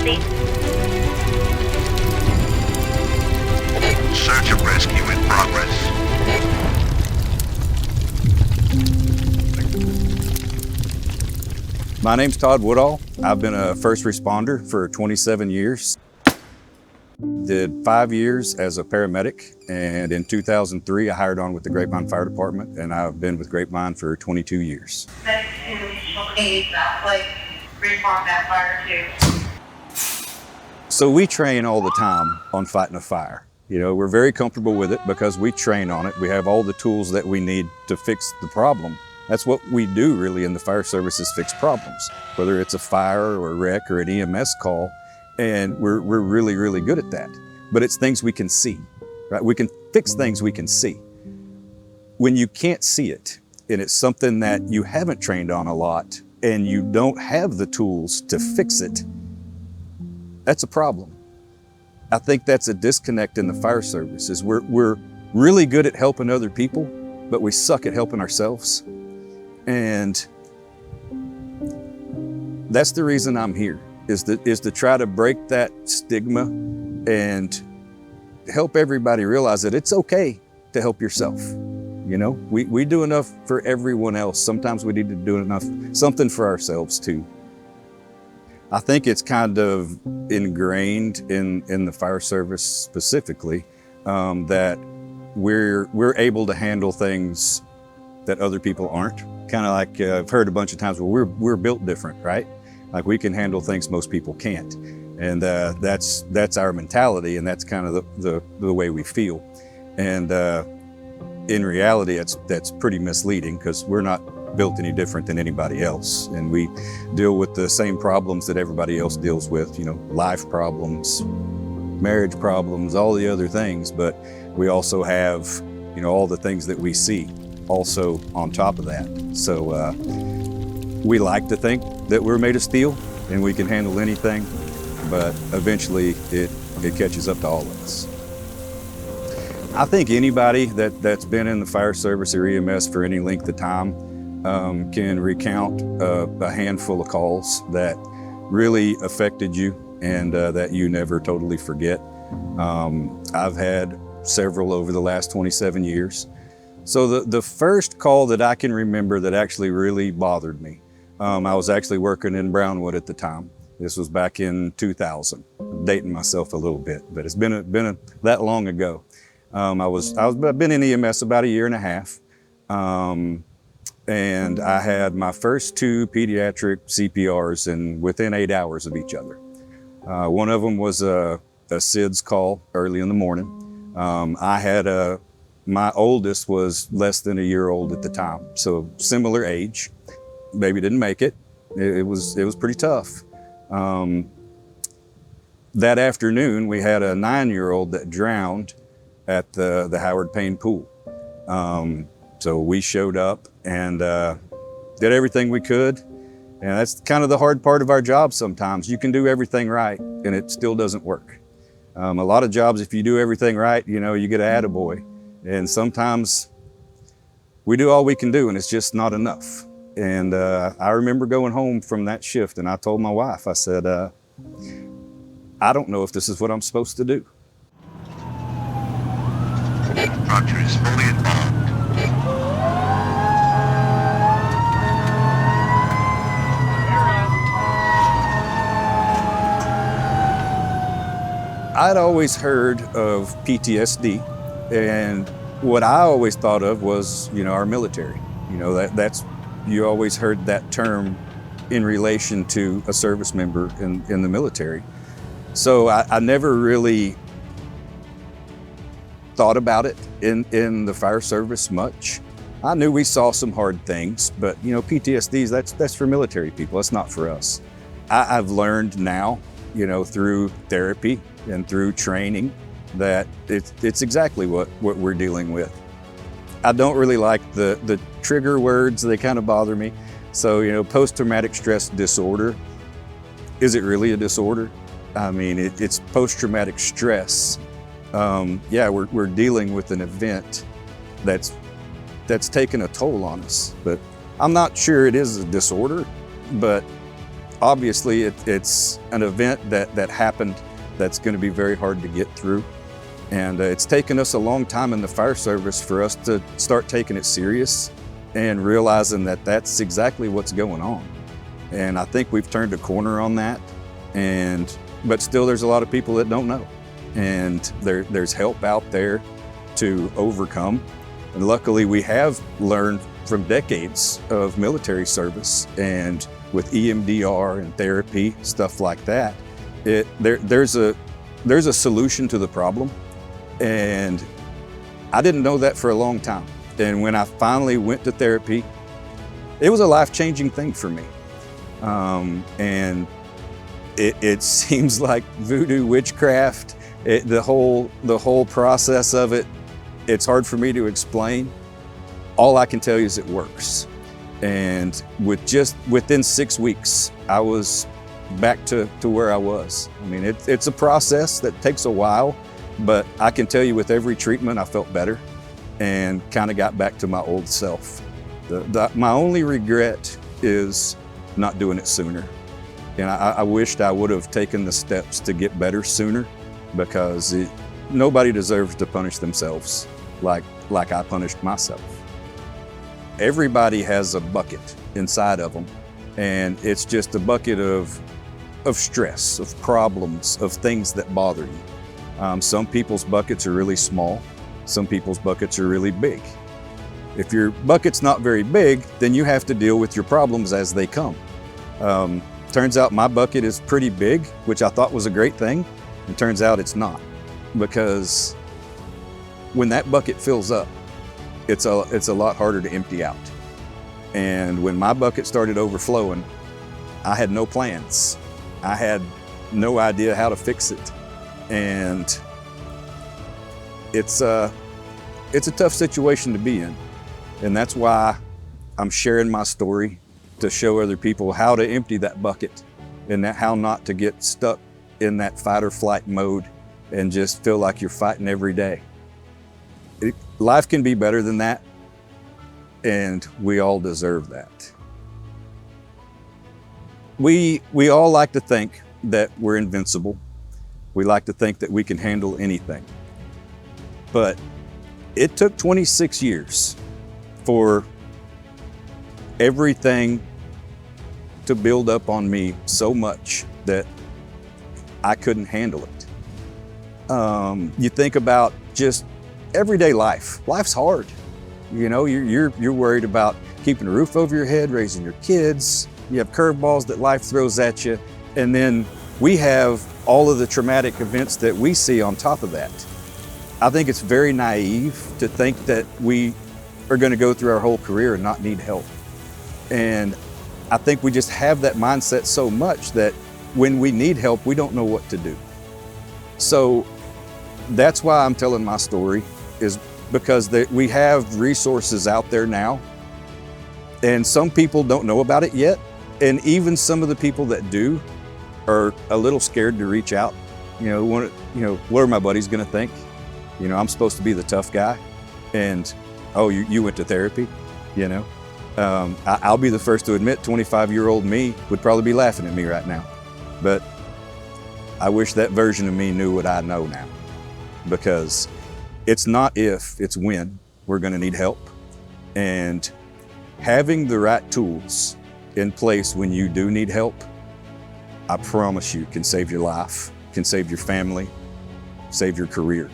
emergency? Search and rescue in progress. My name's Todd Woodall. I've been a first responder for 27 years. Did 5 years as a paramedic, and in 2003 I hired on with the Grapevine Fire Department, and I've been with Grapevine for 22 years. Medics in additional aid that place respond that fire too. So we train all the time on fighting a fire. You know, we're very comfortable with it because we train on it. We have all the tools that we need to fix the problem. That's what we do really in the fire service, is fix problems, whether it's a fire or a wreck or an EMS call. And we're really, really good at that. But it's things we can see, right? We can fix things we can see. When you can't see it, and it's something that you haven't trained on a lot, and you don't have the tools to fix it, that's a problem. I think that's a disconnect in the fire service, is we're really good at helping other people, but we suck at helping ourselves. And that's the reason I'm here, is to try to break that stigma and help everybody realize that it's okay to help yourself. You know, we do enough for everyone else. Sometimes we need to do something for ourselves too. I think it's kind of ingrained in the fire service specifically, that we're able to handle things that other people aren't. Kind of like I've heard a bunch of times, well, we're built different, right? Like we can handle things most people can't. And that's our mentality, and that's kind of the way we feel. And in reality, that's pretty misleading, because we're not built any different than anybody else. And we deal with the same problems that everybody else deals with, you know, life problems, marriage problems, all the other things. But we also have, you know, all the things that we see also on top of that. So we like to think that we're made of steel and we can handle anything, but eventually it catches up to all of us. I think anybody that's been in the fire service or EMS for any length of time can recount a handful of calls that really affected you and that you never totally forget. I've had several over the last 27 years. So the first call that I can remember that actually really bothered me, I was actually working in Brownwood at the time. This was back in 2000. I'm dating myself a little bit, but it's been that long ago. I've been in EMS about a year and a half. And I had my first 2 pediatric CPRs within 8 hours of each other. One of them was a SIDS call early in the morning. My oldest was less than a year old at the time, so similar age. Baby didn't make it. It was pretty tough. That afternoon, we had a 9-year-old that drowned at the Howard Payne pool. So we showed up and did everything we could. And that's kind of the hard part of our job sometimes. You can do everything right and it still doesn't work. A lot of jobs, if you do everything right, you know, you get an attaboy. And sometimes we do all we can do and it's just not enough. And I remember going home from that shift and I told my wife, I said, I don't know if this is what I'm supposed to do. Roger is fully involved. I'd always heard of PTSD, and what I always thought of was, you know, our military. You know, you always heard that term in relation to a service member in the military. So I never really thought about it in the fire service much. I knew we saw some hard things, but you know, PTSD, that's for military people, that's not for us. I've learned now, you know, through therapy and through training, that it's exactly what we're dealing with. I don't really like the trigger words, they kind of bother me. So, you know, post-traumatic stress disorder, is it really a disorder? I mean, it's post-traumatic stress. Yeah, we're dealing with an event that's taken a toll on us, but I'm not sure it is a disorder, but obviously it's an event that happened that's going to be very hard to get through. And it's taken us a long time in the fire service for us to start taking it serious and realizing that that's exactly what's going on. And I think we've turned a corner on that. But still there's a lot of people that don't know. And there's help out there to overcome. And luckily we have learned from decades of military service, and with EMDR and therapy, stuff like that, there's a solution to the problem. And I didn't know that for a long time. And when I finally went to therapy, it was a life-changing thing for me. And it seems like voodoo witchcraft, the whole process of it, it's hard for me to explain. All I can tell you is it works. And within 6 weeks, I was back to where I was. I mean, it's a process that takes a while, but I can tell you with every treatment, I felt better and kind of got back to my old self. My only regret is not doing it sooner. And I wished I would have taken the steps to get better sooner, because nobody deserves to punish themselves like I punished myself. Everybody has a bucket inside of them, and it's just a bucket of stress, of problems, of things that bother you. Some people's buckets are really small. Some people's buckets are really big. If your bucket's not very big, then you have to deal with your problems as they come. Turns out my bucket is pretty big, which I thought was a great thing. It turns out it's not, because when that bucket fills up, it's a lot harder to empty out. And when my bucket started overflowing, I had no plans. I had no idea how to fix it. And it's a tough situation to be in. And that's why I'm sharing my story, to show other people how to empty that bucket and how not to get stuck in that fight or flight mode and just feel like you're fighting every day. Life can be better than that, and we all deserve that. We all like to think that we're invincible. We like to think that we can handle anything. But it took 26 years for everything to build up on me so much that I couldn't handle it. You think about just everyday life. Life's hard. You know, you're worried about keeping a roof over your head, raising your kids. You have curveballs that life throws at you. And then we have all of the traumatic events that we see on top of that. I think it's very naive to think that we are going to go through our whole career and not need help. And I think we just have that mindset so much that when we need help, we don't know what to do. So that's why I'm telling my story, is because we have resources out there now, and some people don't know about it yet. And even some of the people that do are a little scared to reach out. What are my buddies gonna think? I'm supposed to be the tough guy, and oh, you went to therapy, I'll be the first to admit 25-year-old me would probably be laughing at me right now. But I wish that version of me knew what I know now, because it's not if, it's when we're gonna need help. And having the right tools in place when you do need help, I promise you, can save your life, can save your family, save your career.